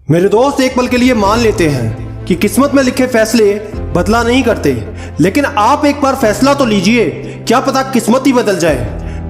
मेरे दोस्त एक पल के लिए मान लेते हैं कि किस्मत में लिखे फैसले बदला नहीं करते, लेकिन आप एक बार फैसला तो लीजिए, क्या पता किस्मत ही बदल जाए।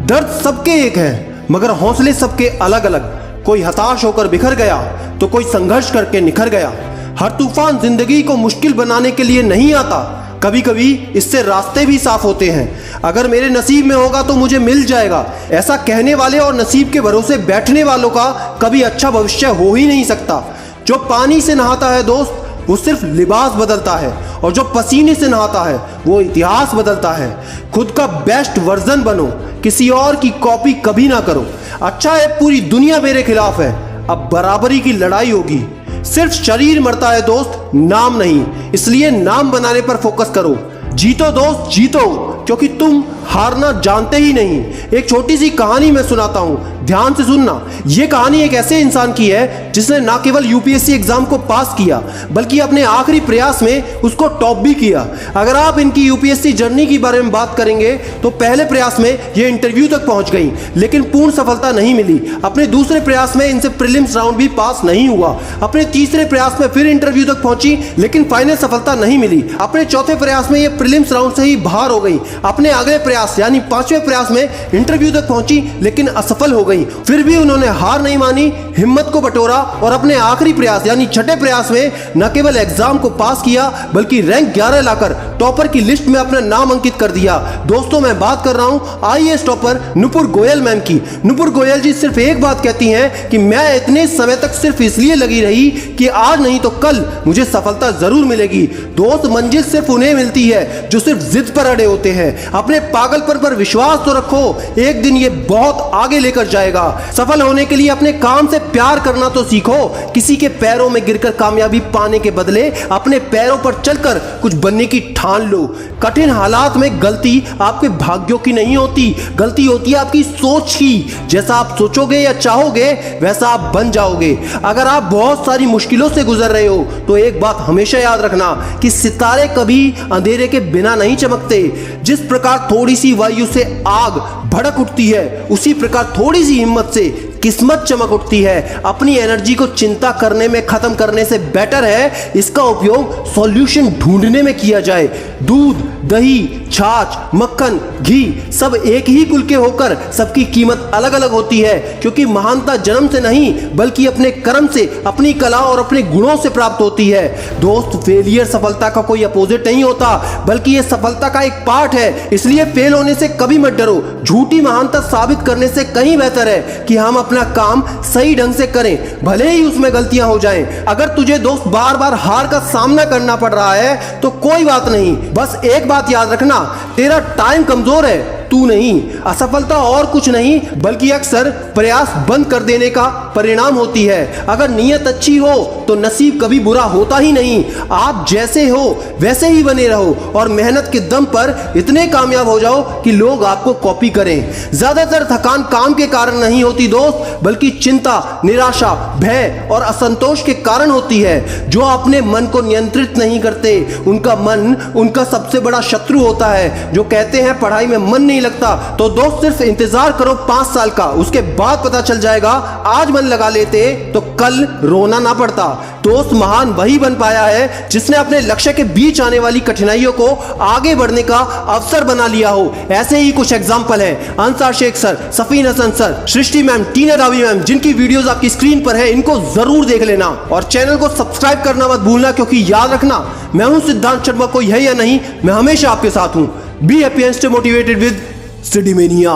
दर्द सबके एक है, मगर हौसले सबके अलग अलग। कोई हताश होकर बिखर गया तो कोई संघर्ष करके निखर गया। हर तूफान जिंदगी को मुश्किल बनाने के लिए नहीं आता, कभी कभी इससे रास्ते भी साफ होते हैं। अगर मेरे नसीब में होगा तो मुझे मिल जाएगा, ऐसा कहने वाले और नसीब के भरोसे बैठने वालों का कभी अच्छा भविष्य हो ही नहीं सकता। जो पानी से नहाता है दोस्त, वो सिर्फ लिबास बदलता है, और जो पसीने से नहाता है वो इतिहास बदलता है। खुद का बेस्ट वर्जन बनो, किसी और की कॉपी कभी ना करो। अच्छा है पूरी दुनिया मेरे खिलाफ है, अब बराबरी की लड़ाई होगी। सिर्फ शरीर मरता है दोस्त, नाम नहीं, इसलिए नाम बनाने पर फोकस करो। जीतो दोस्त जीतो, क्योंकि तुम हारना जानते ही नहीं। एक छोटी सी कहानी मैं सुनाता हूं, ध्यान से सुनना। यह कहानी एक ऐसे इंसान की है जिसने ना केवल यूपीएससी एग्जाम को पास किया, बल्कि अपने आखिरी प्रयास में उसको टॉप भी किया। अगर आप इनकी यूपीएससी जर्नी के बारे में बात करेंगे तो पहले प्रयास में ये इंटरव्यू तक पहुंच गई, लेकिन पूर्ण सफलता नहीं मिली। अपने दूसरे प्रयास में इनसे प्रीलिम्स राउंड भी पास नहीं हुआ। अपने तीसरे प्रयास में फिर इंटरव्यू तक पहुंची, लेकिन फाइनल सफलता नहीं मिली। अपने चौथे प्रयास में ये प्रीलिम्स राउंड से ही बाहर हो गई। अपने अगले प्रयास यानी पांचवें प्रयास में इंटरव्यू तक पहुंची, लेकिन असफल हो गई। फिर भी उन्होंने हार नहीं मानी, हिम्मत को बटोरा और अपने आखिरी प्रयास यानी छठे प्रयास में न केवल एग्जाम को पास किया, बल्कि रैंक 11 लाकर टॉपर की लिस्ट में अपना नाम अंकित कर दिया। दोस्तों, मैं बात कर रहा हूं IAS topper Nupur Goyal ma'am की। नुपुर गोयल जी सिर्फ एक बात कहती हैं कि मैं इतने समय तक सिर्फ इसलिए लगी रही कि आज नहीं तो कल मुझे सफलता जरूर मिलेगी। दोस्त, मंजिल सिर्फ उन्हें मिलती है जो सिर्फ जिद पर अड़े होते हैं। अपने पागलपन पर विश्वास तो रखो, एक दिन ये बहुत आगे लेकर जाएगा। सफल होने के लिए अपने काम से प्यार करना तो सीखो। किसी के पैरों में गिरकर कामयाबी पाने के बदले अपने पैरों पर चलकर कुछ बनने की ठान लो। कठिन हालात में गलती आपके भाग्यों की नहीं होती, गलती होती है आपकी सोच की। जैसा आप सोचोगे या चाहोगे वैसा आप बन जाओगे। अगर आप बहुत सारी मुश्किलों से गुजर रहे हो तो एक बात हमेशा याद रखना कि सितारे कभी अंधेरे के बिना नहीं चमकते। जिस प्रकार थोड़ी सी वायु से आग भड़क उठती है, उसी प्रकार थोड़ी सी हिम्मत से किस्मत चमक उठती है। अपनी एनर्जी को चिंता करने में खत्म करने से बेटर है इसका उपयोग सॉल्यूशन ढूंढने में किया जाए। दूध, दही, छाछ, मक्खन, घी सब एक ही कुल के होकर सबकी कीमत अलग अलग होती है, क्योंकि महानता जन्म से नहीं बल्कि अपने कर्म से, अपनी कला और अपने गुणों से प्राप्त होती है। दोस्त, फेलियर सफलता का कोई अपोजिट नहीं होता, बल्कि यह सफलता का एक पार्ट है। इसलिए फेल होने से कभी मत डरो। झूठी महानता साबित करने से कहीं बेहतर है कि हम अपना काम सही ढंग से करें, भले ही उसमें गलतियां हो जाएं। अगर तुझे दोस्त बार बार हार का सामना करना पड़ रहा है तो कोई बात नहीं, बस एक बात याद रखना, तेरा टाइम कमजोर है, तू नहीं। असफलता और कुछ नहीं बल्कि अक्सर प्रयास बंद कर देने का परिणाम होती है। अगर नीयत अच्छी हो तो नसीब कभी बुरा होता ही नहीं। आप जैसे हो वैसे ही बने रहो और मेहनत के दम पर इतने कामयाब हो जाओ कि लोग आपको कॉपी करें। ज्यादातर थकान काम के कारण नहीं होती दोस्त, बल्कि चिंता, निराशा, भय और असंतोष के कारण होती है। जो अपने मन को नियंत्रित नहीं करते उनका मन उनका सबसे बड़ा शत्रु होता है। जो कहते हैं पढ़ाई में मन नहीं लगता, तो दोस्त सिर्फ इंतजार करो 5 साल का, उसके बाद पता चल जाएगा। आज मन लगा लेते तो कल रोना ना पड़ता। दोस्त, महान वही बन पाया है जिसने अपने लक्ष्य के बीच आने वाली कठिनाइयों को आगे बढ़ने का अवसर बना लिया हो। ऐसे ही कुछ एग्जाम्पल हैं। अंसार शेख सर, सफीन हसन सर, सृष्टि मैम, टीना रावी मैम, जिनकी वीडियोस आपकी स्क्रीन पर है, इनको जरूर देख लेना और चैनल को सब्सक्राइब करना मत भूलना, क्योंकि याद रखना, मैं हूं सिद्धांत शर्मा, कोई है या नहीं, मैं हमेशा आपके साथ हूं। Be happy and stay motivated with सिडीमेनिया।